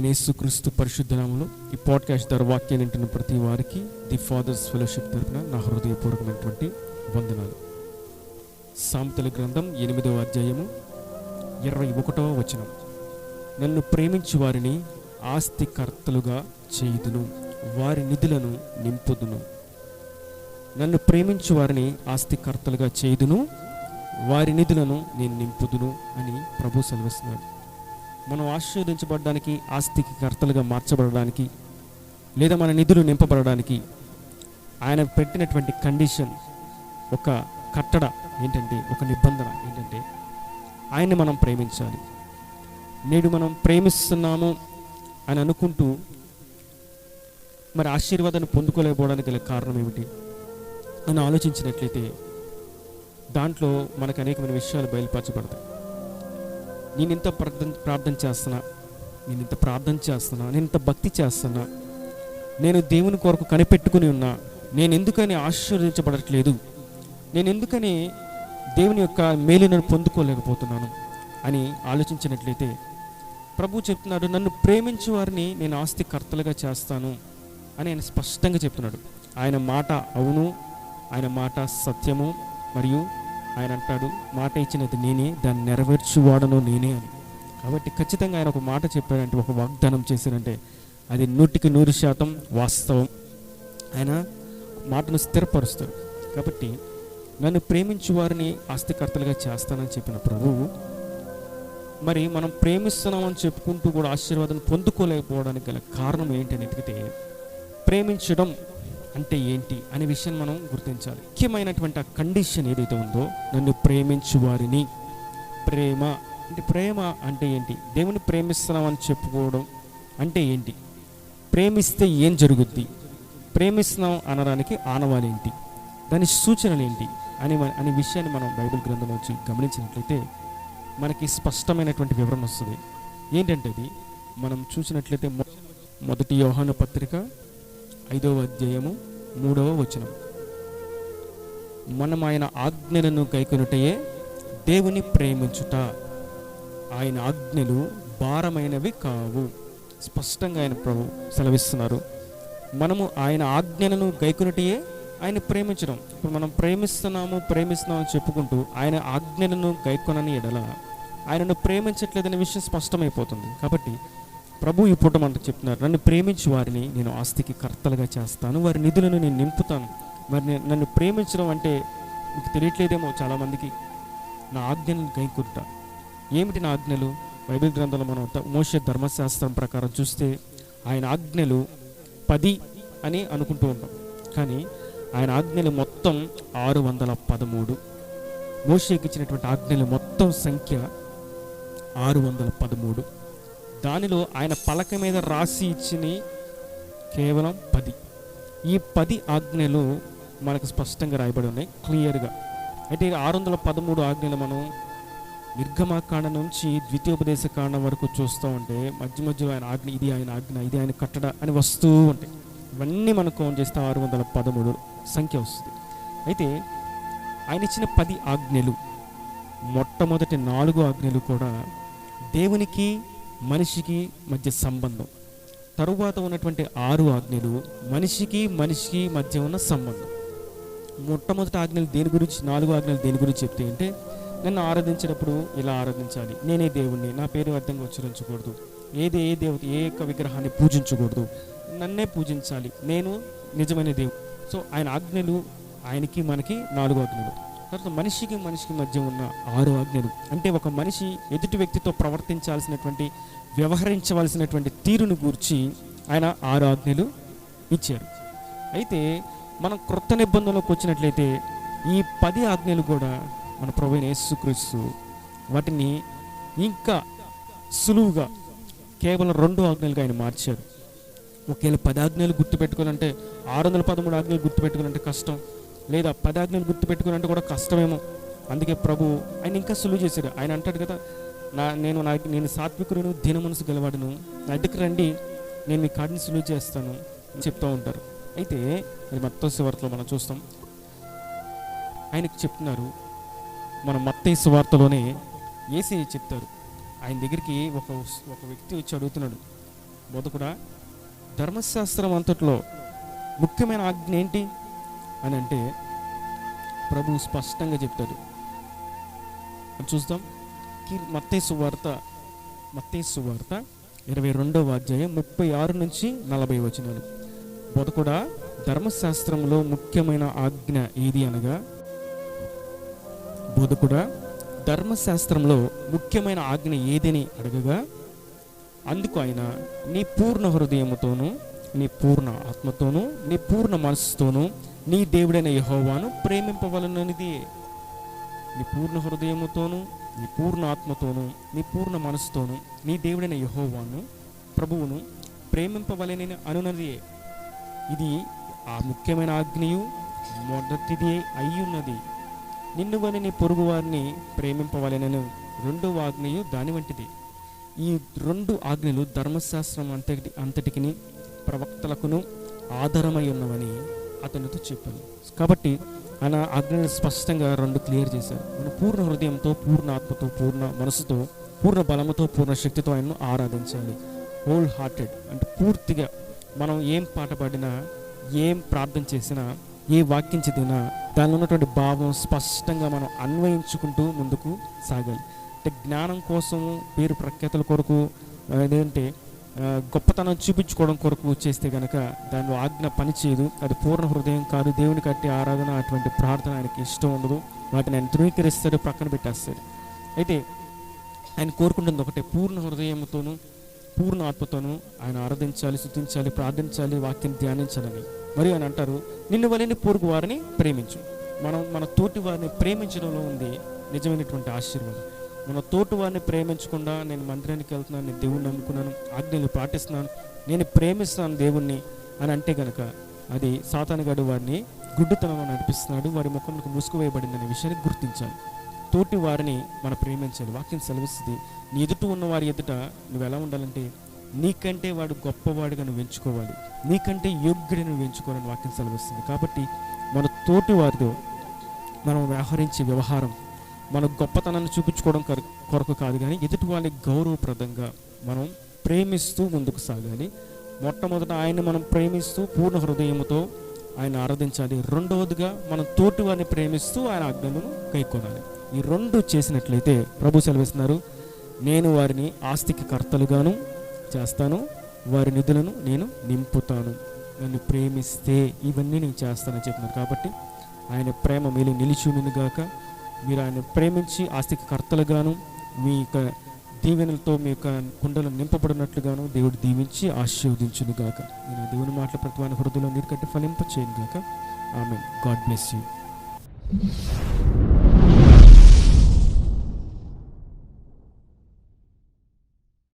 యేసుక్రీస్తు పరిశుద్ధ నామములో ఈ పాడ్కాస్ట్ ద్వారా వాక్యాన్ని వింటున్న ప్రతి వారికి ది ఫాదర్స్ ఫెలోషిప్ తరపున నా హృదయపూర్వకమైనటువంటి వందనాలు. సామెతల గ్రంథం 8వ అధ్యాయము 21వ వచనం. నన్ను ప్రేమించు వారిని ఆస్తికర్తలుగా చేయుదును, వారి నిధులను నింపుదును. నన్ను ప్రేమించు వారిని ఆస్తికర్తలుగా చేయుదును, వారి నిధులను నేను నింపుదును అని ప్రభు సెలవిస్తున్నాడు. మనం ఆశీర్వదించబడడానికి, ఆస్తికి కర్తలుగా మార్చబడడానికి, లేదా మన నిధులు నింపబడడానికి ఆయన పెట్టినటువంటి కండిషన్, ఒక కట్టడ ఏంటంటే, ఒక నిబంధన ఏంటంటే ఆయన్ని మనం ప్రేమించాలి. నేడు మనం ప్రేమిస్తున్నాము అని అనుకుంటూ మరి ఆశీర్వాదాన్ని పొందుకోలేకపోవడానికి గల కారణం ఏమిటి అని ఆలోచించినట్లయితే దాంట్లో మనకు అనేకమైన విషయాలు బయలుపరచబడతాయి. నేను ఇంత ప్రార్థన చేస్తున్నా, నేను ఇంత భక్తి చేస్తున్నా, నేను దేవుని కొరకు కనిపెట్టుకుని ఉన్నా, నేను ఎందుకని ఆశీర్వదించబడట్లేదు, నేను ఎందుకని దేవుని యొక్క మేలును పొందుకోలేకపోతున్నాను అని ఆలోచించినట్లయితే ప్రభు చెప్తున్నాడు, నన్ను ప్రేమించే వారిని నేను ఆస్తికర్తలుగా చేస్తాను అని ఆయన స్పష్టంగా చెప్తున్నాడు. ఆయన మాట అవును, ఆయన మాట సత్యము, మరియు ఆయన అంటాడు, మాట ఇచ్చినది నేనే, దాన్ని నెరవేర్చువాడను నేనే అని. కాబట్టి ఖచ్చితంగా ఆయన ఒక మాట చెప్పాడంటే, ఒక వాగ్దానం చేశారంటే అది 100% వాస్తవం. ఆయన మాటను స్థిరపరుస్తాడు. కాబట్టి నన్ను ప్రేమించు వారిని ఆస్తికర్తలుగా చేస్తానని చెప్పిన ప్రభువు మరి మనం ప్రేమిస్తున్నామని చెప్పుకుంటూ కూడా ఆశీర్వాదం పొందుకోలేకపోవడానికి గల కారణం ఏంటని ఎతికితే, ప్రేమించడం అంటే ఏంటి అనే విషయాన్ని మనం గుర్తించాలి. ముఖ్యమైనటువంటి ఆ కండిషన్ ఏదైతే ఉందో, నన్ను ప్రేమించు వారిని. ప్రేమ అంటే ఏంటి? దేవుని ప్రేమిస్తున్నామని చెప్పుకోవడం అంటే ఏంటి? ప్రేమిస్తే ఏం జరుగుద్ది? ప్రేమిస్తున్నాం అనడానికి ఆనవాలు ఏంటి? దాని సూచనలు ఏంటి అనే విషయాన్ని మనం బైబిల్ గ్రంథంలో వచ్చి గమనించినట్లయితే మనకి స్పష్టమైనటువంటి వివరణ వస్తుంది. ఏంటంటే అది మనం చూసినట్లయితే మొదటి యోహాను పత్రిక 5వ అధ్యాయము 3వ వచనం. మనం ఆయన ఆజ్ఞలను గైకొనుటయే దేవుని ప్రేమించుట, ఆయన ఆజ్ఞలు భారమైనవి కావు. స్పష్టంగా ఆయన ప్రభు సెలవిస్తున్నారు. మనము ఆయన ఆజ్ఞలను గైకొనుటయే ఆయన ప్రేమించడం. ఇప్పుడు మనం ప్రేమిస్తున్నామని చెప్పుకుంటూ ఆయన ఆజ్ఞలను గైకొనని ఎడల ఆయనను ప్రేమించట్లేదనే విషయం స్పష్టమైపోతుంది. కాబట్టి ప్రభు ఈ పూట మనకు చెప్తున్నారు, నన్ను ప్రేమించి వారిని నేను ఆస్తికి కర్తలుగా చేస్తాను, వారి నిధులను నేను నింపుతాను. మరి నన్ను ప్రేమించడం అంటే మీకు తెలియట్లేదేమో చాలామందికి. నా ఆజ్ఞలను గైకొనుట. ఏమిటి నా ఆజ్ఞలు? బైబిల్ గ్రంథంలో మనం మోషే ధర్మశాస్త్రం ప్రకారం చూస్తే ఆయన ఆజ్ఞలు 10 అని అనుకుంటూ ఉంటాం, కానీ ఆయన ఆజ్ఞలు మొత్తం 613. మోషేకి ఇచ్చినటువంటి ఆజ్ఞలు మొత్తం సంఖ్య 613. దానిలో ఆయన పలక మీద రాసి ఇచ్చినవి కేవలం 10. ఈ 10 ఆజ్ఞలు మనకు స్పష్టంగా రాయబడి ఉన్నాయి, క్లియర్గా. అయితే 613 ఆజ్ఞలు మనం నిర్గమాకాండం నుంచి ద్వితీయోపదేశ కాండం వరకు చూస్తూ ఉంటే మధ్యలో ఆయన ఆజ్ఞ, ఇది ఆయన ఆజ్ఞ, ఇది ఆయన కట్టడ అని వస్తూ ఉంటాయి. ఇవన్నీ మనం కౌంట్ చేస్తే 613 సంఖ్య వస్తుంది. అయితే ఆయన ఇచ్చిన 10 ఆజ్ఞలు, మొట్టమొదటి 4 ఆజ్ఞలు కూడా దేవునికి మనిషికి మధ్య సంబంధం. తరువాత ఉన్నటువంటి 6 ఆజ్ఞలు మనిషికి మధ్య ఉన్న సంబంధం. మొట్టమొదటి ఆజ్ఞలు దేని గురించి, 4 ఆజ్ఞలు దేని గురించి చెప్తే అంటే, నన్ను ఆరాధించేటప్పుడు ఇలా ఆరాధించాలి, నేనే దేవుణ్ణి, నా పేరు అర్థంగా ఉచ్చరించకూడదు, ఏ దేవత, ఏ యొక్క విగ్రహాన్ని పూజించకూడదు, నన్నే పూజించాలి, నేను నిజమైన దేవుడు. సో ఆయన ఆజ్ఞలు, ఆయనకి మనకి 4 ఆజ్ఞలు. తర్వాత మనిషికి మధ్య ఉన్న 6 ఆజ్ఞలు. అంటే ఒక మనిషి ఎదుటి వ్యక్తితో ప్రవర్తించాల్సినటువంటి, వ్యవహరించవలసినటువంటి తీరును గూర్చి ఆయన 6 ఆజ్ఞలు ఇచ్చారు. అయితే మనం క్రొత్త నిబంధనలోకి వచ్చినట్లయితే ఈ 10 ఆజ్ఞలు కూడా మన ప్రభువైన యేసుక్రీస్తు వాటిని ఇంకా సులువుగా కేవలం 2 ఆజ్ఞలుగా ఆయన మార్చారు. ఒకవేళ 10 ఆజ్ఞలు గుర్తుపెట్టుకోవాలంటే, 613 ఆజ్ఞలు గుర్తుపెట్టుకోవాలంటే కష్టం, లేదా 10 ఆజ్ఞలు గుర్తుపెట్టుకోవాలంటే కూడా కష్టమేమో. అందుకే ప్రభు ఆయన ఇంకా సులువు చేశాడు. ఆయన అంటాడు కదా, నేను సాత్వికుడును, దీన మనసు గలవాడును, నా దగ్గర రండి, నేను మీ కాడిని సులువు చేస్తాను అని చెప్తూ ఉంటారు. అయితే మరి మత్తయి సువార్తలో మనం చూస్తాం, ఆయనకు చెప్తున్నారు. మన మత్తయి సువార్తలోనే యేసయ్య చెప్తారు, ఆయన దగ్గరికి ఒక వ్యక్తి వచ్చి అడుగుతున్నాడు, మొదకుడా ధర్మశాస్త్రం అంతట్లో ముఖ్యమైన ఆజ్ఞ ఏంటి అని అంటే ప్రభువు స్పష్టంగా చెప్తాడు. చూద్దాం. మత్తయి సువార్త 22వ అధ్యాయం 36 నుంచి 40 వచనాలు. మొదకుడా ధర్మశాస్త్రంలో ముఖ్యమైన ఆజ్ఞ ఏది అనగా, బోధకుడా ధర్మశాస్త్రంలో ముఖ్యమైన ఆజ్ఞ ఏదని అడగగా, అందుకు ఆయన నీ పూర్ణ హృదయముతోనూ, నీ పూర్ణ ఆత్మతోనూ, నీ పూర్ణ మనస్సుతోనూ నీ దేవుడైన యెహోవాను ప్రేమింపవలననిది. నీ పూర్ణ హృదయముతోనూ, నీ పూర్ణ ఆత్మతోనూ, నీ పూర్ణ మనస్సుతోనూ నీ దేవుడైన యెహోవాను, ప్రభువును ప్రేమింపవలెనని అనున్నది. ఇది ఆ ముఖ్యమైన ఆజ్ఞయు మొదటిది అయ్యున్నది. నిన్ను వలె నీ పొరుగు వారిని ప్రేమింపవలెనను రెండవ ఆజ్ఞయు దాని వంటిది. ఈ 2 ఆజ్ఞలు ధర్మశాస్త్రం అంతటికి ప్రవక్తలకును ఆధారమై ఉన్నవని అతనితో చెప్పాను. కాబట్టి ఆయన ఆజ్ఞలు స్పష్టంగా 2 క్లియర్ చేశారు. మనం పూర్ణ హృదయంతో, పూర్ణ ఆత్మతో, పూర్ణ మనసుతో, పూర్ణ బలముతో, పూర్ణ శక్తితో ఆయనను ఆరాధించాలి. హోల్ హార్టెడ్ అంటే పూర్తిగా. మనం ఏం పాట పాడినా, ఏం ప్రార్థన చేసినా, ఏ వాక్యం చదివినా దానిలో ఉన్నటువంటి భావం స్పష్టంగా మనం అన్వయించుకుంటూ ముందుకు సాగాలి. అంటే జ్ఞానం కోసము, పేరు ప్రఖ్యాతుల కొరకు, అదేంటే గొప్పతనం చూపించుకోవడం కొరకు చేస్తే కనుక దానిలో ఆజ్ఞ పనిచేయదు. అది పూర్ణ హృదయం కాదు. దేవుని కట్టి ఆరాధన, అటువంటి ప్రార్థన ఆయనకి ఇష్టం ఉండదు. వాటిని ఆయన ధృవీకరిస్తాడు, పక్కన పెట్టేస్తాడు. అయితే ఆయన కోరుకుంటుంది ఒకటే, పూర్ణ హృదయంతోనూ పూర్ణ ఆత్మతోనూ ఆయన ఆరాధించాలి, స్తుతించాలి, ప్రార్థించాలి, వాక్యం ధ్యానించాలని. మరియు ఆయన అంటారు, నిన్ను వలె పొరుగు వారిని ప్రేమించు. మన తోటి వారిని ప్రేమించడంలో ఉంది నిజమైనటువంటి ఆశీర్వాదం. మన తోటి వారిని ప్రేమించకుండా నేను మందిరానికి వెళ్తున్నాను, నేను దేవుణ్ణి నమ్ముకున్నాను, ఆజ్ఞలు పాటిస్తున్నాను, నేను ప్రేమిస్తున్నాను దేవుణ్ణి అని అంటే కనుక అది సాతానుగాడు వారిని గుడ్డుతనం నడిపిస్తున్నాడు, వారి ముఖంకు ముసుగు వేయబడిందనే విషయాన్ని గుర్తించాలి. తోటి వారిని మనం ప్రేమించాలి. వాక్యం సెలవిస్తుంది, నీ ఎదుట ఉన్న వారి ఎదుట నువ్వు ఎలా ఉండాలంటే నీకంటే వాడు గొప్పవాడిగా నువ్వు ఎంచుకోవాలి, నీకంటే యోగ్యుడిని నువ్వు ఎంచుకోవాలని వాక్యం సెలవిస్తుంది. కాబట్టి మన తోటి వారితో మనం వ్యవహరించే వ్యవహారం మన గొప్పతనాన్ని చూపించుకోవడం కొరకు కాదు, కానీ ఎదుటి వాళ్ళకి గౌరవప్రదంగా మనం ప్రేమిస్తూ ముందుకు సాగాలి. మొట్టమొదట ఆయన్ని మనం ప్రేమిస్తూ పూర్ణ హృదయంతో ఆయన ఆరాధించాలి. రెండవదిగా మనం తోటి వారిని ప్రేమిస్తూ ఆయన ఆజ్ఞలను కైకొనాలి. ఈ 2 చేసినట్లయితే ప్రభు సెలవిస్తున్నారు, నేను వారిని ఆస్తికి కర్తలుగాను చేస్తాను, వారి నిధులను నేను నింపుతాను. నన్ను ప్రేమిస్తే ఇవన్నీ నేను చేస్తానని చెప్తున్నారు. కాబట్టి ఆయన ప్రేమ మీలో నిలిచునుగాక. మీరు ఆయన ప్రేమించి ఆస్తికి కర్తలుగాను, మీ యొక్క దీవెనలతో మీ యొక్క కుండలు నింపబడినట్లుగాను దేవుడు దీవించి ఆశీర్వదించునుగాక. నేను దేవుని మాటల ప్రతి వాని హృదయంలో నీరు కట్టి ఫలింప చేయనుగాక. ఆమేన్. God bless you.